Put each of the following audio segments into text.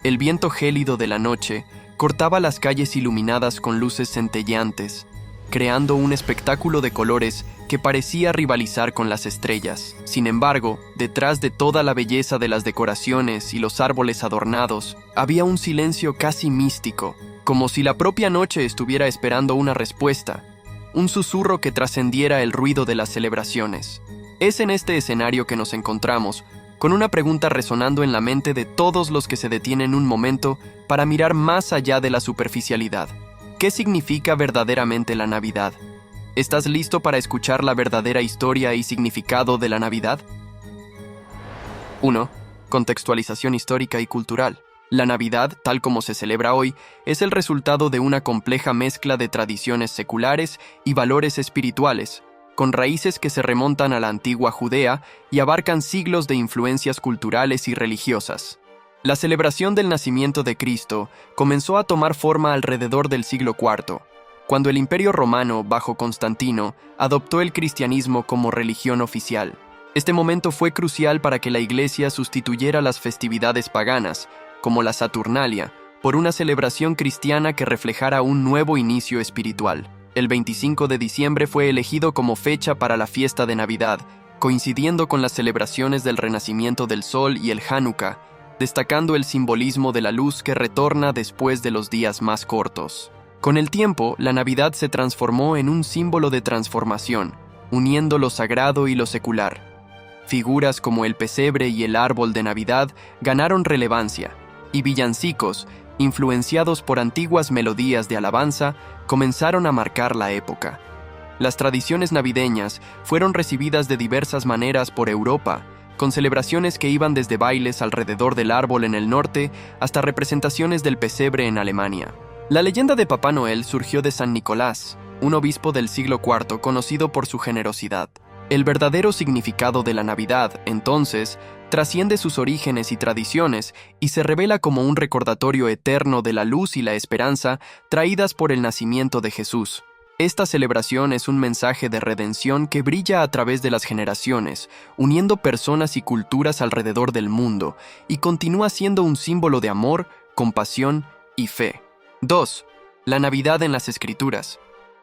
El viento gélido de la noche cortaba las calles iluminadas con luces centelleantes, creando un espectáculo de colores que parecía rivalizar con las estrellas. Sin embargo, detrás de toda la belleza de las decoraciones y los árboles adornados, había un silencio casi místico, como si la propia noche estuviera esperando una respuesta, un susurro que trascendiera el ruido de las celebraciones. Es en este escenario que nos encontramos, con una pregunta resonando en la mente de todos los que se detienen un momento para mirar más allá de la superficialidad. ¿Qué significa verdaderamente la Navidad? ¿Estás listo para escuchar la verdadera historia y significado de la Navidad? 1. Contextualización histórica y cultural. La Navidad, tal como se celebra hoy, es el resultado de una compleja mezcla de tradiciones seculares y valores espirituales, con raíces que se remontan a la antigua Judea y abarcan siglos de influencias culturales y religiosas. La celebración del nacimiento de Cristo comenzó a tomar forma alrededor del siglo IV, cuando el Imperio Romano, bajo Constantino, adoptó el cristianismo como religión oficial. Este momento fue crucial para que la Iglesia sustituyera las festividades paganas, como la Saturnalia, por una celebración cristiana que reflejara un nuevo inicio espiritual. El 25 de diciembre fue elegido como fecha para la fiesta de Navidad, coincidiendo con las celebraciones del renacimiento del sol y el Hanukkah, destacando el simbolismo de la luz que retorna después de los días más cortos. Con el tiempo, la Navidad se transformó en un símbolo de transformación, uniendo lo sagrado y lo secular. Figuras como el pesebre y el árbol de Navidad ganaron relevancia, y villancicos, influenciados por antiguas melodías de alabanza, comenzaron a marcar la época. Las tradiciones navideñas fueron recibidas de diversas maneras por Europa, con celebraciones que iban desde bailes alrededor del árbol en el norte hasta representaciones del pesebre en Alemania. La leyenda de Papá Noel surgió de San Nicolás, un obispo del siglo IV conocido por su generosidad. El verdadero significado de la Navidad, entonces, trasciende sus orígenes y tradiciones y se revela como un recordatorio eterno de la luz y la esperanza traídas por el nacimiento de Jesús. Esta celebración es un mensaje de redención que brilla a través de las generaciones, uniendo personas y culturas alrededor del mundo, y continúa siendo un símbolo de amor, compasión y fe. 2. La Navidad en las Escrituras.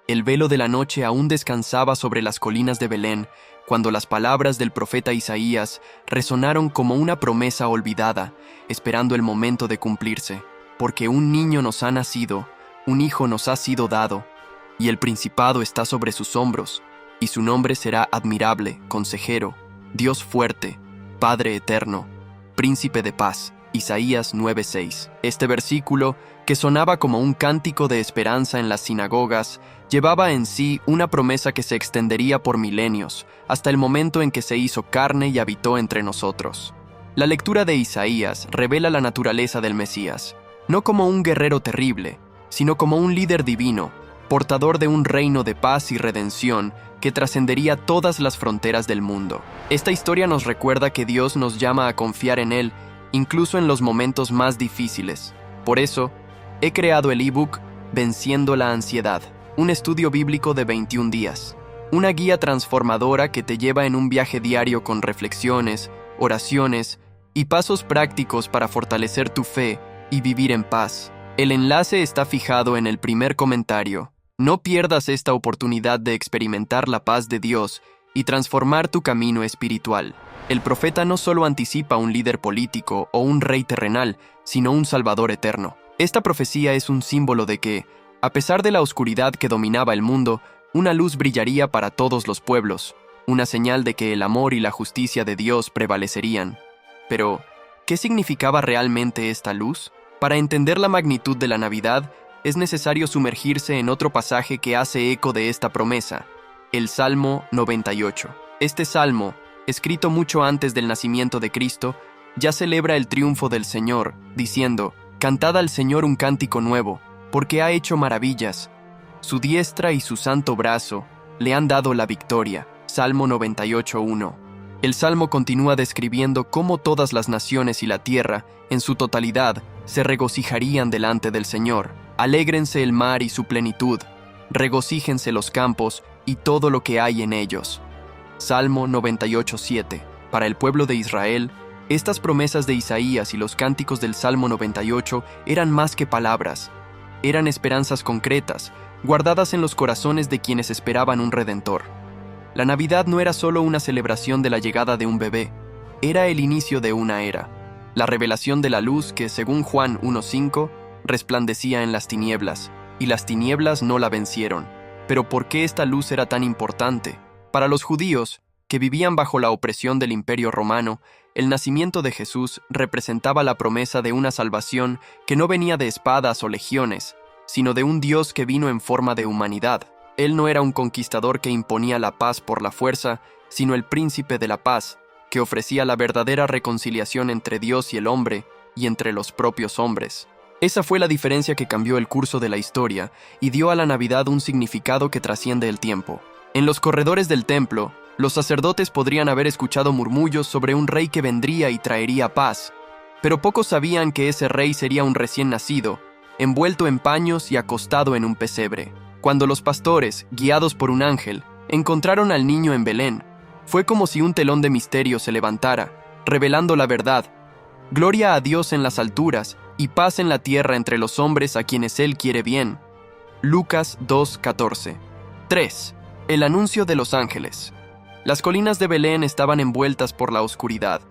El velo de la noche aún descansaba sobre las colinas de Belén, cuando las palabras del profeta Isaías resonaron como una promesa olvidada, esperando el momento de cumplirse. Porque un niño nos ha nacido, un hijo nos ha sido dado, y el principado está sobre sus hombros, y su nombre será admirable, consejero, Dios fuerte, Padre eterno, príncipe de paz. Isaías 9:6. Este versículo, que sonaba como un cántico de esperanza en las sinagogas, llevaba en sí una promesa que se extendería por milenios, hasta el momento en que se hizo carne y habitó entre nosotros. La lectura de Isaías revela la naturaleza del Mesías, no como un guerrero terrible, sino como un líder divino, portador de un reino de paz y redención que trascendería todas las fronteras del mundo. Esta historia nos recuerda que Dios nos llama a confiar en Él, incluso en los momentos más difíciles. Por eso, he creado el ebook Venciendo la Ansiedad, un estudio bíblico de 21 días, una guía transformadora que te lleva en un viaje diario con reflexiones, oraciones y pasos prácticos para fortalecer tu fe y vivir en paz. El enlace está fijado en el primer comentario. No pierdas esta oportunidad de experimentar la paz de Dios y transformar tu camino espiritual. El profeta no solo anticipa un líder político o un rey terrenal, sino un Salvador eterno. Esta profecía es un símbolo de que, a pesar de la oscuridad que dominaba el mundo, una luz brillaría para todos los pueblos, una señal de que el amor y la justicia de Dios prevalecerían. Pero, ¿qué significaba realmente esta luz? Para entender la magnitud de la Navidad, es necesario sumergirse en otro pasaje que hace eco de esta promesa, el Salmo 98. Este salmo, escrito mucho antes del nacimiento de Cristo, ya celebra el triunfo del Señor, diciendo: «Cantad al Señor un cántico nuevo, porque ha hecho maravillas. Su diestra y su santo brazo le han dado la victoria». Salmo 98:1. El Salmo continúa describiendo cómo todas las naciones y la tierra, en su totalidad, se regocijarían delante del Señor. Alégrense el mar y su plenitud, regocíjense los campos y todo lo que hay en ellos. Salmo 98:7. Para el pueblo de Israel, Estas promesas de Isaías y los cánticos del Salmo 98 eran más que palabras, eran esperanzas concretas, guardadas en los corazones de quienes esperaban un Redentor. La Navidad no era solo una celebración de la llegada de un bebé, era el inicio de una era, la revelación de la luz que, según Juan 1:5, resplandecía en las tinieblas, y las tinieblas no la vencieron. Pero ¿por qué esta luz era tan importante? Para los judíos, que vivían bajo la opresión del Imperio Romano, el nacimiento de Jesús representaba la promesa de una salvación que no venía de espadas o legiones, sino de un Dios que vino en forma de humanidad. Él no era un conquistador que imponía la paz por la fuerza, sino el príncipe de la paz, que ofrecía la verdadera reconciliación entre Dios y el hombre, y entre los propios hombres. Esa fue la diferencia que cambió el curso de la historia y dio a la Navidad un significado que trasciende el tiempo. En los corredores del templo, los sacerdotes podrían haber escuchado murmullos sobre un rey que vendría y traería paz, pero pocos sabían que ese rey sería un recién nacido, envuelto en paños y acostado en un pesebre. Cuando los pastores, guiados por un ángel, encontraron al niño en Belén, fue como si un telón de misterio se levantara, revelando la verdad. Gloria a Dios en las alturas y paz en la tierra entre los hombres a quienes Él quiere bien. Lucas 2:14. 3. El anuncio de los ángeles. Las colinas de Belén estaban envueltas por la oscuridad,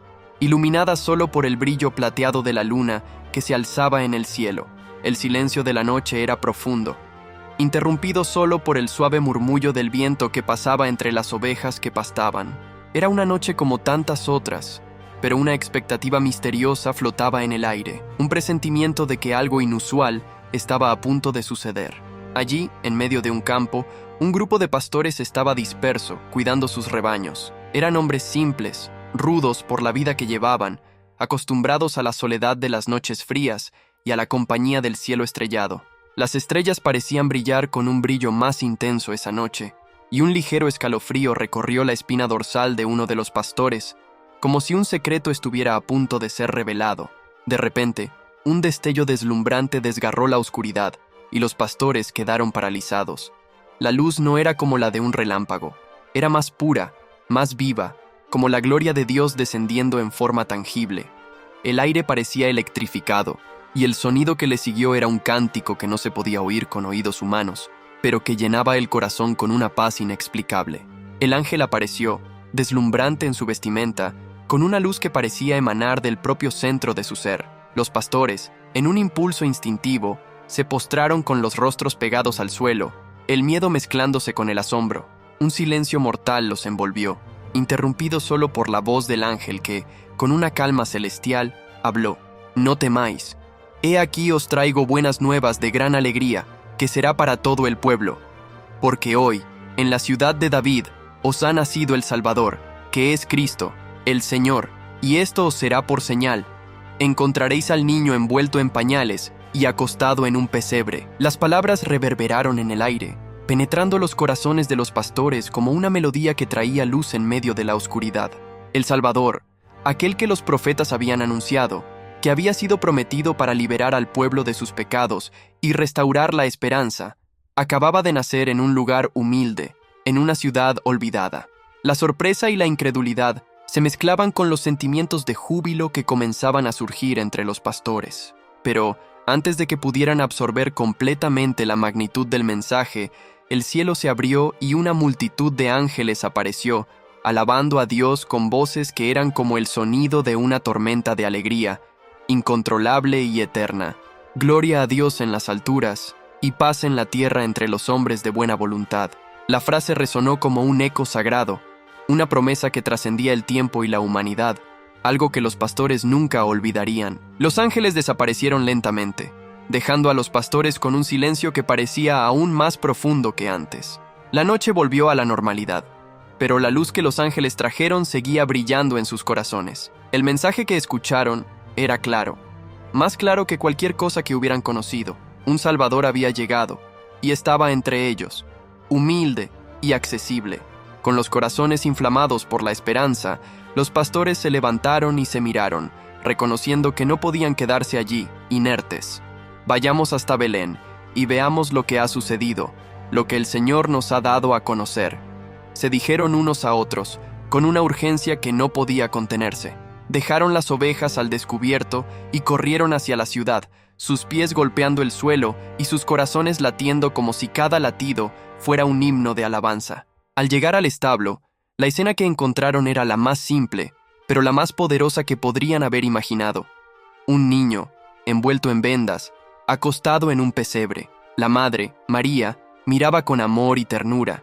iluminadas solo por el brillo plateado de la luna que se alzaba en el cielo. El silencio de la noche era profundo, interrumpido solo por el suave murmullo del viento que pasaba entre las ovejas que pastaban. Era una noche como tantas otras, pero una expectativa misteriosa flotaba en el aire, un presentimiento de que algo inusual estaba a punto de suceder. Allí, en medio de un campo, un grupo de pastores estaba disperso, cuidando sus rebaños. Eran hombres simples, rudos por la vida que llevaban, acostumbrados a la soledad de las noches frías y a la compañía del cielo estrellado. Las estrellas parecían brillar con un brillo más intenso esa noche, y un ligero escalofrío recorrió la espina dorsal de uno de los pastores, como si un secreto estuviera a punto de ser revelado. De repente, un destello deslumbrante desgarró la oscuridad, y los pastores quedaron paralizados. La luz no era como la de un relámpago, era más pura, más viva, como la gloria de Dios descendiendo en forma tangible. El aire parecía electrificado, y el sonido que le siguió era un cántico que no se podía oír con oídos humanos, pero que llenaba el corazón con una paz inexplicable. El ángel apareció, deslumbrante en su vestimenta, con una luz que parecía emanar del propio centro de su ser. Los pastores, en un impulso instintivo, se postraron con los rostros pegados al suelo, el miedo mezclándose con el asombro. Un silencio mortal los envolvió, interrumpido solo por la voz del ángel que, con una calma celestial, habló: «No temáis. He aquí os traigo buenas nuevas de gran alegría, que será para todo el pueblo. Porque hoy, en la ciudad de David, os ha nacido el Salvador, que es Cristo, el Señor, y esto os será por señal. Encontraréis al niño envuelto en pañales y acostado en un pesebre». Las palabras reverberaron en el aire, penetrando los corazones de los pastores como una melodía que traía luz en medio de la oscuridad. El Salvador, aquel que los profetas habían anunciado, que había sido prometido para liberar al pueblo de sus pecados y restaurar la esperanza, acababa de nacer en un lugar humilde, en una ciudad olvidada. La sorpresa y la incredulidad se mezclaban con los sentimientos de júbilo que comenzaban a surgir entre los pastores. Pero, antes de que pudieran absorber completamente la magnitud del mensaje, el cielo se abrió y una multitud de ángeles apareció, alabando a Dios con voces que eran como el sonido de una tormenta de alegría, incontrolable y eterna. Gloria a Dios en las alturas, y paz en la tierra entre los hombres de buena voluntad. La frase resonó como un eco sagrado, una promesa que trascendía el tiempo y la humanidad, algo que los pastores nunca olvidarían. Los ángeles desaparecieron lentamente, dejando a los pastores con un silencio que parecía aún más profundo que antes. La noche volvió a la normalidad, pero la luz que los ángeles trajeron seguía brillando en sus corazones. El mensaje que escucharon era claro, más claro que cualquier cosa que hubieran conocido. Un Salvador había llegado, y estaba entre ellos, humilde y accesible. Con los corazones inflamados por la esperanza, los pastores se levantaron y se miraron, reconociendo que no podían quedarse allí, inertes. Vayamos hasta Belén y veamos lo que ha sucedido, lo que el Señor nos ha dado a conocer. Se dijeron unos a otros, con una urgencia que no podía contenerse. dejaron las ovejas al descubierto y corrieron hacia la ciudad, sus pies golpeando el suelo y sus corazones latiendo como si cada latido fuera un himno de alabanza. Al llegar al establo, la escena que encontraron era la más simple, pero la más poderosa que podrían haber imaginado. Un niño, envuelto en vendas, acostado en un pesebre. La madre, María, miraba con amor y ternura,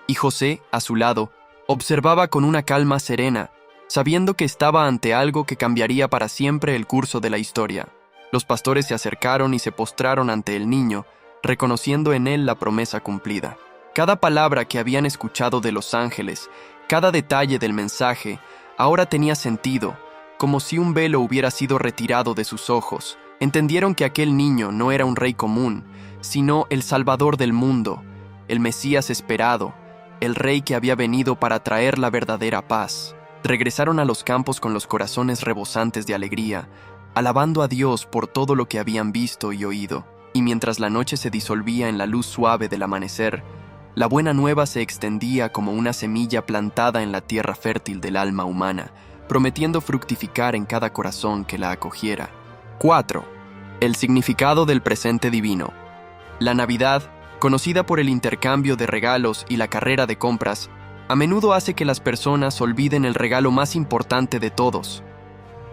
y José, a su lado, observaba con una calma serena, sabiendo que estaba ante algo que cambiaría para siempre el curso de la historia. Los pastores se acercaron y se postraron ante el niño, reconociendo en él la promesa cumplida. Cada palabra que habían escuchado de los ángeles, cada detalle del mensaje, ahora tenía sentido, como si un velo hubiera sido retirado de sus ojos. Entendieron que aquel niño no era un rey común, sino el Salvador del mundo, el Mesías esperado, el rey que había venido para traer la verdadera paz. Regresaron a los campos con los corazones rebosantes de alegría, alabando a Dios por todo lo que habían visto y oído. Y mientras la noche se disolvía en la luz suave del amanecer, la buena nueva se extendía como una semilla plantada en la tierra fértil del alma humana, prometiendo fructificar en cada corazón que la acogiera. 4. El significado del presente divino. La Navidad, conocida por el intercambio de regalos y la carrera de compras, a menudo hace que las personas olviden el regalo más importante de todos: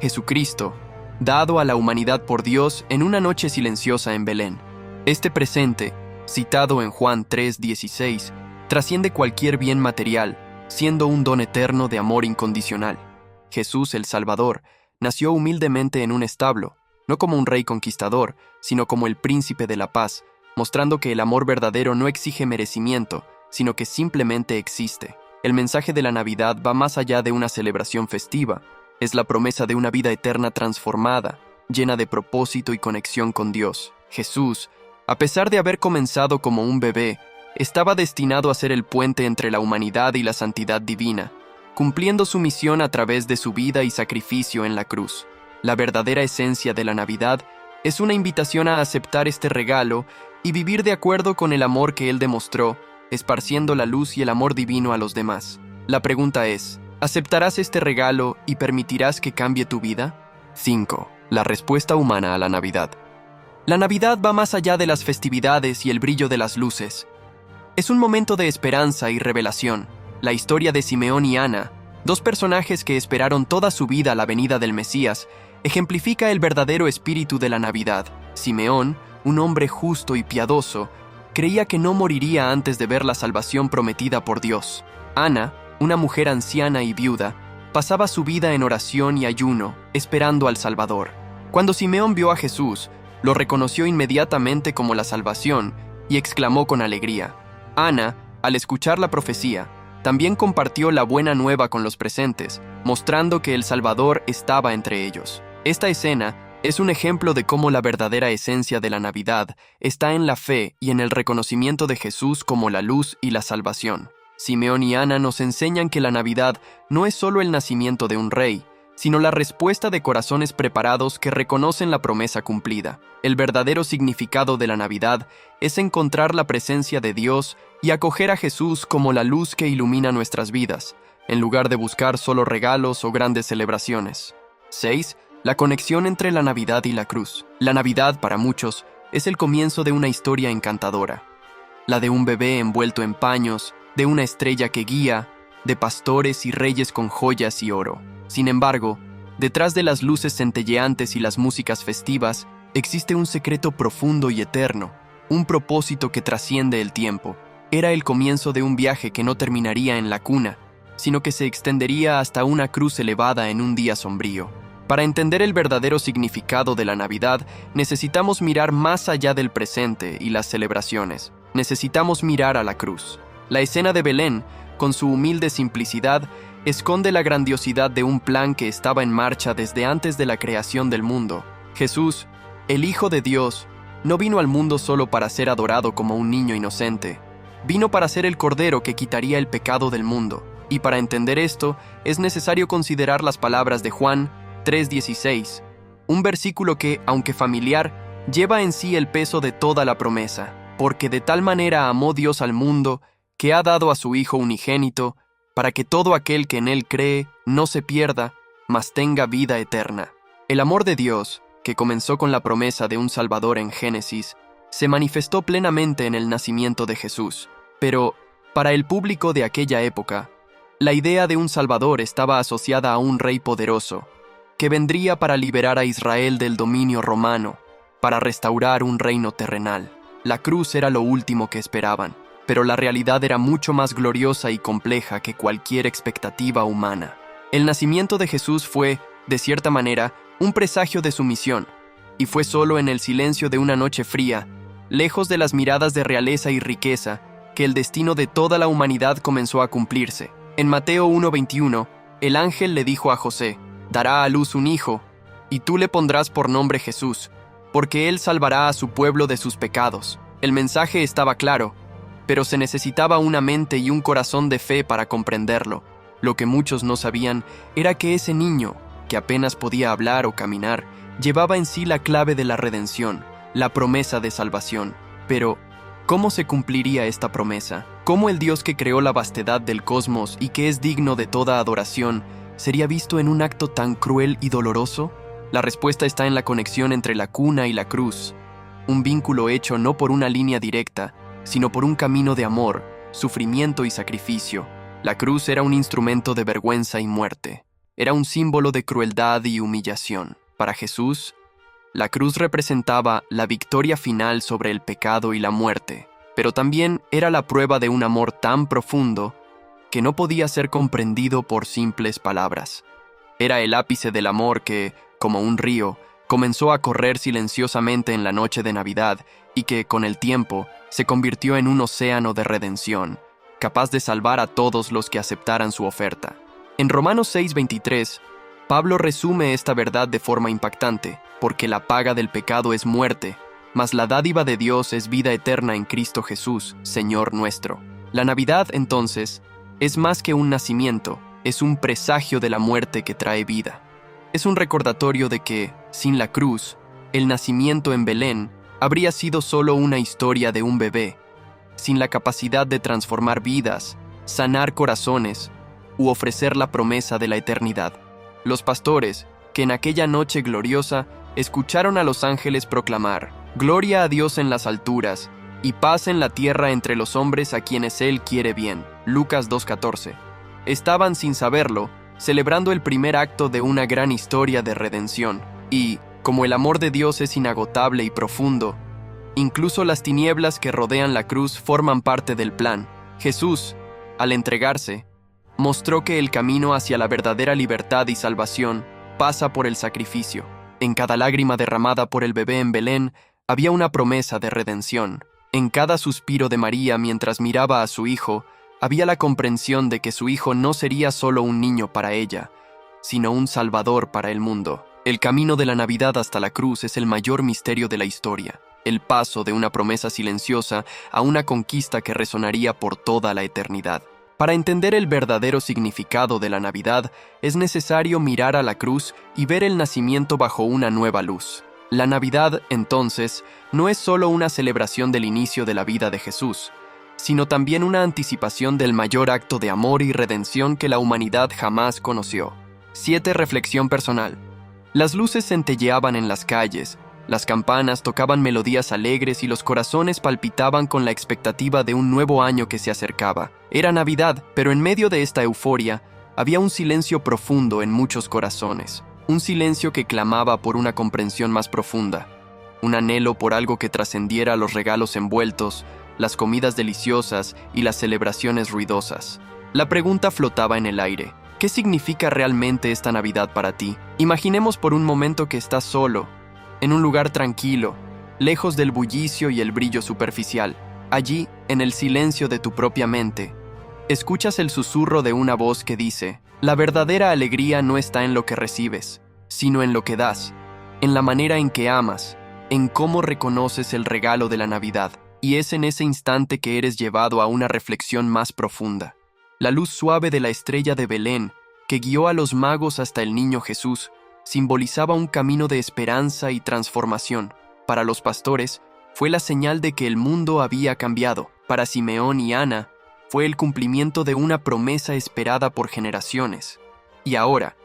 Jesucristo, dado a la humanidad por Dios en una noche silenciosa en Belén. Este presente, citado en Juan 3:16, trasciende cualquier bien material, siendo un don eterno de amor incondicional. Jesús, el Salvador, nació humildemente en un establo, no como un rey conquistador, sino como el príncipe de la paz, mostrando que el amor verdadero no exige merecimiento, sino que simplemente existe. El mensaje de la Navidad va más allá de una celebración festiva. Es la promesa de una vida eterna transformada, llena de propósito y conexión con Dios. Jesús, a pesar de haber comenzado como un bebé, estaba destinado a ser el puente entre la humanidad y la santidad divina, cumpliendo su misión a través de su vida y sacrificio en la cruz. La verdadera esencia de la Navidad es una invitación a aceptar este regalo y vivir de acuerdo con el amor que Él demostró, esparciendo la luz y el amor divino a los demás. La pregunta es: ¿aceptarás este regalo y permitirás que cambie tu vida? 5. La respuesta humana a la Navidad. La Navidad va más allá de las festividades y el brillo de las luces. Es un momento de esperanza y revelación. La historia de Simeón y Ana, dos personajes que esperaron toda su vida la venida del Mesías, ejemplifica el verdadero espíritu de la Navidad. Simeón, un hombre justo y piadoso, creía que no moriría antes de ver la salvación prometida por Dios. Ana, una mujer anciana y viuda, pasaba su vida en oración y ayuno, esperando al Salvador. Cuando Simeón vio a Jesús, lo reconoció inmediatamente como la salvación y exclamó con alegría. Ana, al escuchar la profecía, también compartió la buena nueva con los presentes, mostrando que el Salvador estaba entre ellos. Esta escena es un ejemplo de cómo la verdadera esencia de la Navidad está en la fe y en el reconocimiento de Jesús como la luz y la salvación. Simeón y Ana nos enseñan que la Navidad no es solo el nacimiento de un rey, sino la respuesta de corazones preparados que reconocen la promesa cumplida. El verdadero significado de la Navidad es encontrar la presencia de Dios y acoger a Jesús como la luz que ilumina nuestras vidas, en lugar de buscar solo regalos o grandes celebraciones. 6. La conexión entre la Navidad y la cruz. La Navidad, para muchos, es el comienzo de una historia encantadora. La de un bebé envuelto en paños, de una estrella que guía, de pastores y reyes con joyas y oro. Sin embargo, detrás de las luces centelleantes y las músicas festivas, existe un secreto profundo y eterno, un propósito que trasciende el tiempo. Era el comienzo de un viaje que no terminaría en la cuna, sino que se extendería hasta una cruz elevada en un día sombrío. Para entender el verdadero significado de la Navidad, necesitamos mirar más allá del presente y las celebraciones. Necesitamos mirar a la cruz. La escena de Belén, con su humilde simplicidad, esconde la grandiosidad de un plan que estaba en marcha desde antes de la creación del mundo. Jesús, el Hijo de Dios, no vino al mundo solo para ser adorado como un niño inocente. Vino para ser el Cordero que quitaría el pecado del mundo. Y para entender esto, es necesario considerar las palabras de Juan 3:16, un versículo que, aunque familiar, lleva en sí el peso de toda la promesa. Porque de tal manera amó Dios al mundo, que ha dado a su Hijo unigénito, para que todo aquel que en Él cree no se pierda, mas tenga vida eterna. El amor de Dios, que comenzó con la promesa de un Salvador en Génesis, se manifestó plenamente en el nacimiento de Jesús. Pero, para el público de aquella época, la idea de un Salvador estaba asociada a un rey poderoso, que vendría para liberar a Israel del dominio romano, para restaurar un reino terrenal. La cruz era lo último que esperaban, pero la realidad era mucho más gloriosa y compleja que cualquier expectativa humana. El nacimiento de Jesús fue, de cierta manera, un presagio de su misión, y fue solo en el silencio de una noche fría, lejos de las miradas de realeza y riqueza, que el destino de toda la humanidad comenzó a cumplirse. En Mateo 1:21, el ángel le dijo a José: «Dará a luz un hijo, y tú le pondrás por nombre Jesús, porque él salvará a su pueblo de sus pecados». El mensaje estaba claro, pero se necesitaba una mente y un corazón de fe para comprenderlo. Lo que muchos no sabían era que ese niño, que apenas podía hablar o caminar, llevaba en sí la clave de la redención, la promesa de salvación. Pero, ¿cómo se cumpliría esta promesa? ¿Cómo el Dios que creó la vastedad del cosmos y que es digno de toda adoración sería visto en un acto tan cruel y doloroso? La respuesta está en la conexión entre la cuna y la cruz, un vínculo hecho no por una línea directa, sino por un camino de amor, sufrimiento y sacrificio. La cruz era un instrumento de vergüenza y muerte. Era un símbolo de crueldad y humillación. Para Jesús, la cruz representaba la victoria final sobre el pecado y la muerte, pero también era la prueba de un amor tan profundo que no podía ser comprendido por simples palabras. Era el ápice del amor que, como un río, comenzó a correr silenciosamente en la noche de Navidad y que, con el tiempo, se convirtió en un océano de redención, capaz de salvar a todos los que aceptaran su oferta. En Romanos 6:23, Pablo resume esta verdad de forma impactante: porque la paga del pecado es muerte, mas la dádiva de Dios es vida eterna en Cristo Jesús, Señor nuestro. La Navidad, entonces, es más que un nacimiento, es un presagio de la muerte que trae vida. Es un recordatorio de que, sin la cruz, el nacimiento en Belén habría sido solo una historia de un bebé, sin la capacidad de transformar vidas, sanar corazones u ofrecer la promesa de la eternidad. Los pastores, que en aquella noche gloriosa escucharon a los ángeles proclamar: «Gloria a Dios en las alturas, y paz en la tierra entre los hombres a quienes Él quiere bien». Lucas 2:14. Estaban, sin saberlo, celebrando el primer acto de una gran historia de redención. Y, como el amor de Dios es inagotable y profundo, incluso las tinieblas que rodean la cruz forman parte del plan. Jesús, al entregarse, mostró que el camino hacia la verdadera libertad y salvación pasa por el sacrificio. En cada lágrima derramada por el bebé en Belén había una promesa de redención. En cada suspiro de María mientras miraba a su hijo, había la comprensión de que su hijo no sería solo un niño para ella, sino un salvador para el mundo. El camino de la Navidad hasta la cruz es el mayor misterio de la historia, el paso de una promesa silenciosa a una conquista que resonaría por toda la eternidad. Para entender el verdadero significado de la Navidad, es necesario mirar a la cruz y ver el nacimiento bajo una nueva luz. La Navidad, entonces, no es solo una celebración del inicio de la vida de Jesús, sino también una anticipación del mayor acto de amor y redención que la humanidad jamás conoció. 7. Reflexión personal. Las luces centelleaban en las calles, las campanas tocaban melodías alegres y los corazones palpitaban con la expectativa de un nuevo año que se acercaba. Era Navidad, pero en medio de esta euforia había un silencio profundo en muchos corazones, un silencio que clamaba por una comprensión más profunda, un anhelo por algo que trascendiera los regalos envueltos, las comidas deliciosas y las celebraciones ruidosas. La pregunta flotaba en el aire: ¿qué significa realmente esta Navidad para ti? Imaginemos por un momento que estás solo, en un lugar tranquilo, lejos del bullicio y el brillo superficial. Allí, en el silencio de tu propia mente, escuchas el susurro de una voz que dice: la verdadera alegría no está en lo que recibes, sino en lo que das, en la manera en que amas, en cómo reconoces el regalo de la Navidad. Y es en ese instante que eres llevado a una reflexión más profunda. La luz suave de la estrella de Belén, que guió a los magos hasta el niño Jesús, simbolizaba un camino de esperanza y transformación. Para los pastores, fue la señal de que el mundo había cambiado. Para Simeón y Ana, fue el cumplimiento de una promesa esperada por generaciones. Y ahora,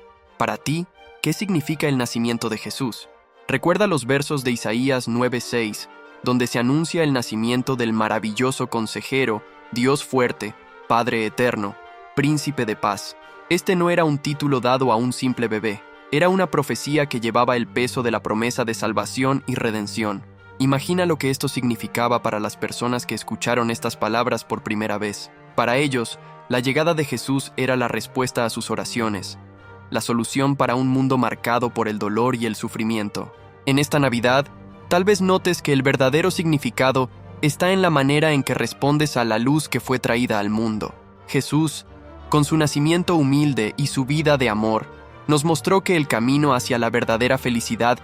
Para ti, ¿qué significa el nacimiento de Jesús? Recuerda los versos de Isaías 9:6, donde se anuncia el nacimiento del maravilloso consejero, Dios fuerte, Padre eterno, Príncipe de paz. Este no era un título dado a un simple bebé, era una profecía que llevaba el peso de la promesa de salvación y redención. Imagina lo que esto significaba para las personas que escucharon estas palabras por primera vez. Para ellos, la llegada de Jesús era la respuesta a sus oraciones, la solución para un mundo marcado por el dolor y el sufrimiento. En esta Navidad, tal vez notes que el verdadero significado está en la manera en que respondes a la luz que fue traída al mundo. Jesús, con su nacimiento humilde y su vida de amor, nos mostró que el camino hacia la verdadera felicidad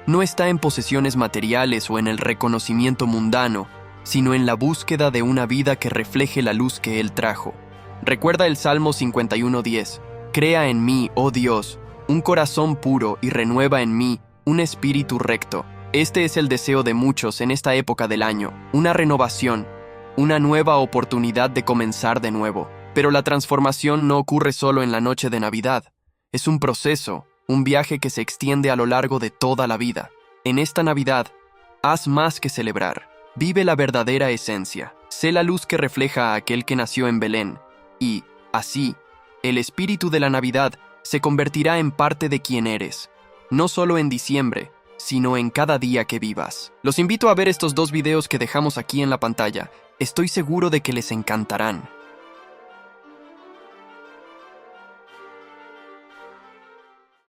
no está en posesiones materiales o en el reconocimiento mundano, sino en la búsqueda de una vida que refleje la luz que Él trajo. Recuerda el Salmo 51:10. Crea en mí, oh Dios, un corazón puro y renueva en mí un espíritu recto. Este es el deseo de muchos en esta época del año, una renovación, una nueva oportunidad de comenzar de nuevo. Pero la transformación no ocurre solo en la noche de Navidad. Es un proceso, un viaje que se extiende a lo largo de toda la vida. En esta Navidad, haz más que celebrar. Vive la verdadera esencia. Sé la luz que refleja a aquel que nació en Belén. Y, así, el espíritu de la Navidad se convertirá en parte de quien eres. No solo en diciembre, sino en cada día que vivas. Los invito a ver estos 2 videos que dejamos aquí en la pantalla. Estoy seguro de que les encantarán.